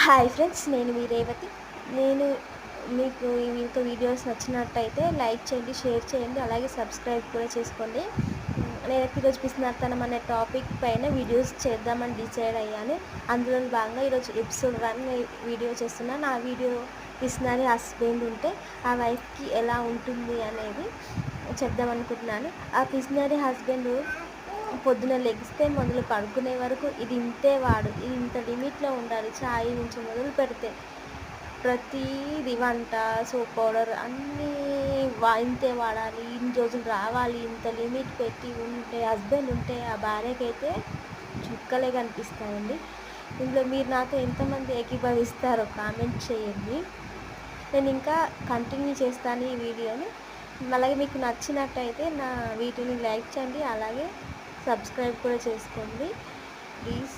Hi friends, నేను మీ రేవతి. నేను మీకు వీడియోస్ నచ్చినట్టయితే లైక్ చేయండి, షేర్ చేయండి, అలాగే సబ్స్క్రైబ్ కూడా చేసుకోండి. నేనైతే ఈరోజు పిసినారితనం అనే టాపిక్ పైన వీడియోస్ చేద్దామని డిసైడ్ అయ్యాను. అందులో భాగంగా ఈరోజు ఎపిసోడ్ 1 వీడియో చేస్తున్నాను. ఆ వీడియో పిసినారి హస్బెండ్ ఉంటే ఆ వైఫ్కి ఎలా ఉంటుంది అనేది చెప్దామనుకుంటున్నాను. ఆ పిసినారి హస్బెండ్ పొద్దున లెగిస్తే మొదలు పడుకునే వరకు ఇది ఇంతే, ఇది ఇంత లిమిట్లో ఉండాలి. ఛాయ్ నుంచి మొదలు పెడితే ప్రతిదీ, వంట, సోప్ పౌడర్ అన్నీ ఇంతే వాడాలి, ఇన్ని రోజులు రావాలి, ఇంత లిమిట్ పెట్టి ఉంటే హస్బెండ్ ఉంటే ఆ భార్యకైతే చుక్కలే కనిపిస్తాయండి. ఇందులో మీరు నాతో ఎంతమంది ఏకీభవిస్తారో కామెంట్ చేయండి. నేను ఇంకా కంటిన్యూ చేస్తాను ఈ వీడియోని. అలాగే మీకు నచ్చినట్టయితే నా వీడియోని లైక్ చేయండి, అలాగే సబ్స్క్రైబ్ కూడా చేసుకోండి ప్లీజ్.